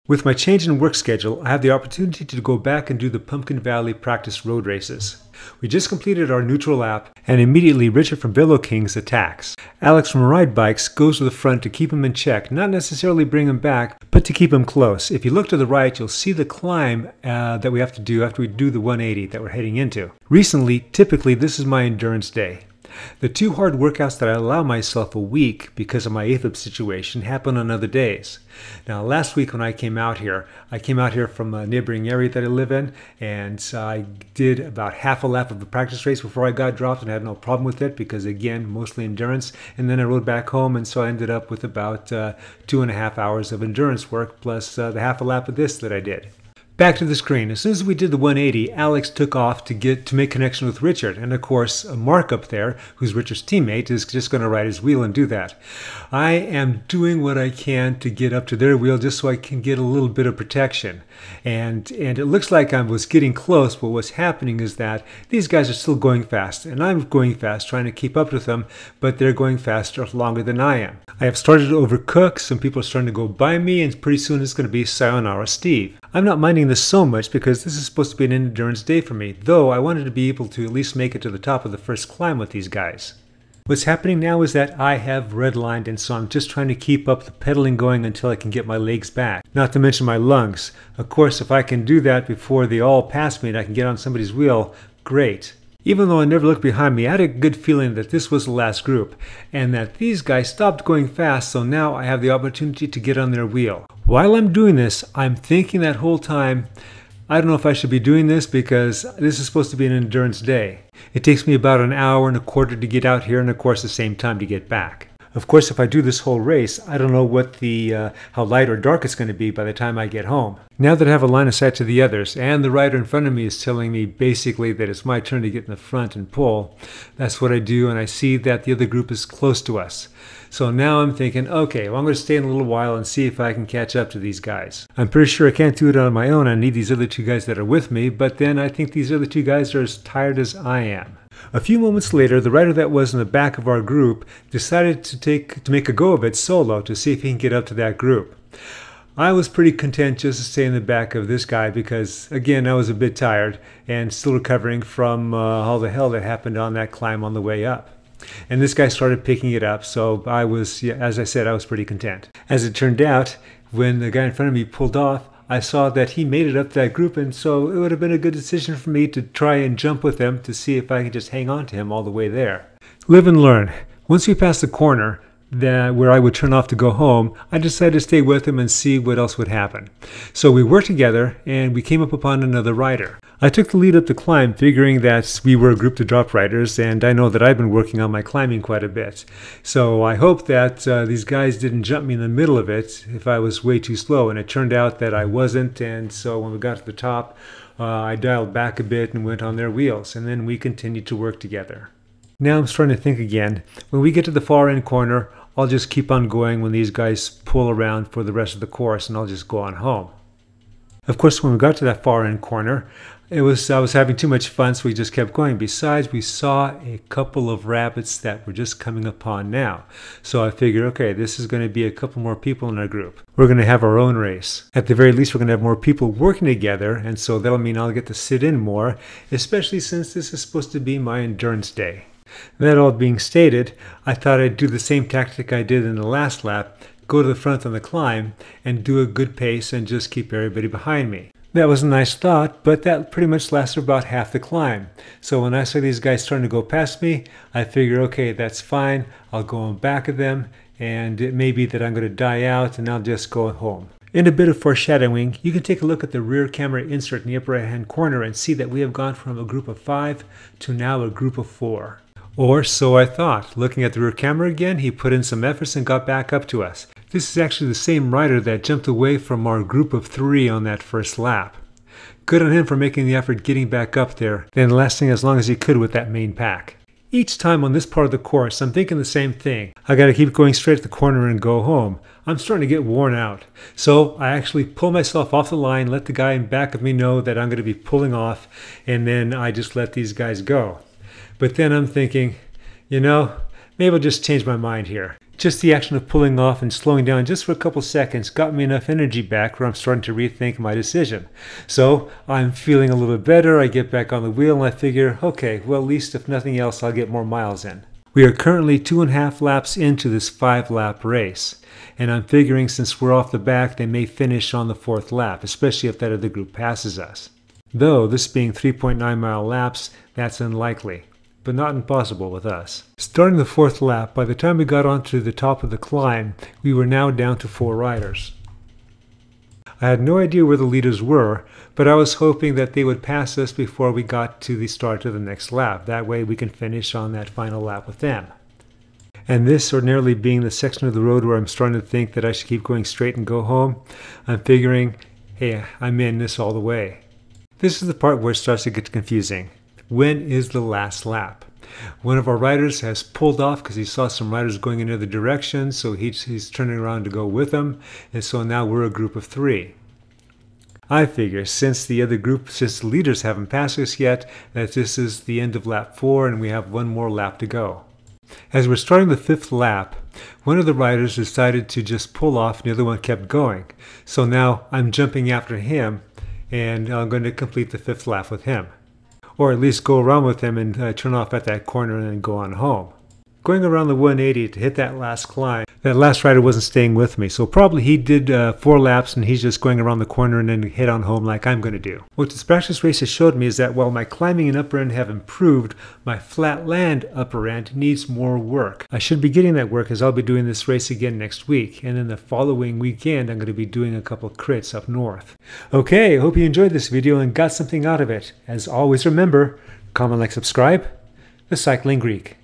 With my change in work schedule, I have the opportunity to go back and do the Pumpkin Valley practice road races. We just completed our neutral lap, and immediately Richard from Velo Kings attacks. Alex from Ride Bikes goes to the front to keep him in check, not necessarily bring him back, but to keep him close. If you look to the right, you'll see the climb that we have to do after we do the 180 that we're heading into. Recently, typically this is my endurance day. The two hard workouts that I allow myself a week because of my AFIB situation happen on other days. Now, last week when I came out here from a neighboring area that I live in, and I did about half a lap of the practice race before I got dropped, and I had no problem with it because, again, mostly endurance. And then I rode back home, and so I ended up with about 2.5 hours of endurance work plus the half a lap of this that I did. Back to the screen. As soon as we did the 180, Alex took off to make connection with Richard. And of course, Mark up there, who's Richard's teammate, is just going to ride his wheel and do that. I am doing what I can to get up to their wheel just so I can get a little bit of protection. And it looks like I was getting close, but what's happening is that these guys are still going fast. And I'm going fast, trying to keep up with them, but they're going faster longer than I am. I have started to overcook. Some people are starting to go by me, and pretty soon it's going to be Sayonara Steve. I'm not minding this so much because this is supposed to be an endurance day for me, though I wanted to be able to at least make it to the top of the first climb with these guys. What's happening now is that I have redlined, and so I'm just trying to keep up the pedaling going until I can get my legs back, not to mention my lungs. Of course, if I can do that before they all pass me and I can get on somebody's wheel, great. Even though I never looked behind me, I had a good feeling that this was the last group, and that these guys stopped going fast, so now I have the opportunity to get on their wheel. While I'm doing this, I'm thinking that whole time, I don't know if I should be doing this because this is supposed to be an endurance day. It takes me about an hour and a quarter to get out here, and of course the same time to get back. Of course, if I do this whole race, I don't know what how light or dark it's going to be by the time I get home. Now that I have a line of sight to the others, and the rider in front of me is telling me basically that it's my turn to get in the front and pull, that's what I do, and I see that the other group is close to us. So now I'm thinking, okay, well, I'm going to stay in a little while and see if I can catch up to these guys. I'm pretty sure I can't do it on my own. I need these other two guys that are with me, but then I think these other two guys are as tired as I am. A few moments later, the rider that was in the back of our group decided to make a go of it solo to see if he can get up to that group. I was pretty content just to stay in the back of this guy because, again, I was a bit tired and still recovering from all the hell that happened on that climb on the way up. And this guy started picking it up, so I was, as I said, I was pretty content. As it turned out, when the guy in front of me pulled off, I saw that he made it up to that group, and so it would have been a good decision for me to try and jump with him to see if I could just hang on to him all the way there. Live and learn. Once we passed the corner where I would turn off to go home, I decided to stay with him and see what else would happen. So we worked together, and we came up upon another rider. I took the lead up the climb, figuring that we were a group of drop riders, and I know that I've been working on my climbing quite a bit. So I hope that these guys didn't jump me in the middle of it if I was way too slow, and it turned out that I wasn't, and so when we got to the top, I dialed back a bit and went on their wheels, and then we continued to work together. Now I'm starting to think again. When we get to the far end corner, I'll just keep on going when these guys pull around for the rest of the course, and I'll just go on home. Of course, when we got to that far end corner, I was having too much fun, so we just kept going. Besides, we saw a couple of rabbits that we're just coming upon now. So I figured, okay, this is going to be a couple more people in our group. We're going to have our own race. At the very least, we're going to have more people working together, and so that'll mean I'll get to sit in more, especially since this is supposed to be my endurance day. That all being stated, I thought I'd do the same tactic I did in the last lap, go to the front on the climb, and do a good pace and just keep everybody behind me. That was a nice thought, but that pretty much lasted about half the climb. So when I saw these guys starting to go past me, I figured, okay, that's fine. I'll go on back of them, and it may be that I'm going to die out, and I'll just go home. In a bit of foreshadowing, you can take a look at the rear camera insert in the upper right-hand corner and see that we have gone from a group of 5 to now a group of 4. Or so I thought. Looking at the rear camera again, he put in some efforts and got back up to us. This is actually the same rider that jumped away from our group of 3 on that first lap. Good on him for making the effort getting back up there, then lasting as long as he could with that main pack. Each time on this part of the course, I'm thinking the same thing. I gotta keep going straight at the corner and go home. I'm starting to get worn out. So I actually pull myself off the line, let the guy in back of me know that I'm gonna be pulling off, and then I just let these guys go. But then I'm thinking, maybe I'll just change my mind here. Just the action of pulling off and slowing down just for a couple seconds got me enough energy back where I'm starting to rethink my decision. So I'm feeling a little bit better. I get back on the wheel and I figure, okay, well, at least if nothing else, I'll get more miles in. We are currently 2.5 laps into this 5-lap race. And I'm figuring since we're off the back, they may finish on the 4th lap, especially if that other group passes us. Though, this being 3.9-mile laps, that's unlikely, but not impossible with us. Starting the 4th lap, by the time we got onto the top of the climb, we were now down to 4 riders. I had no idea where the leaders were, but I was hoping that they would pass us before we got to the start of the next lap. That way we can finish on that final lap with them. And this ordinarily being the section of the road where I'm starting to think that I should keep going straight and go home, I'm figuring, hey, I'm in this all the way. This is the part where it starts to get confusing. When is the last lap? One of our riders has pulled off because he saw some riders going in another direction, so he's turning around to go with them, and so now we're a group of 3. I figure since the leaders haven't passed us yet, that this is the end of lap 4 and we have one more lap to go. As we're starting the 5th lap, one of the riders decided to just pull off and the other one kept going. So now I'm jumping after him and I'm going to complete the 5th lap with him. Or at least go around with him and turn off at that corner and then go on home. Going around the 180 to hit that last climb, that last rider wasn't staying with me, so probably he did 4 laps and he's just going around the corner and then head on home like I'm going to do. What this practice race has showed me is that while my climbing and upper end have improved, my flat land upper end needs more work. I should be getting that work as I'll be doing this race again next week, and then the following weekend I'm going to be doing a couple of crits up north. Okay, I hope you enjoyed this video and got something out of it. As always, remember, comment, like, subscribe. The Cycling Greek.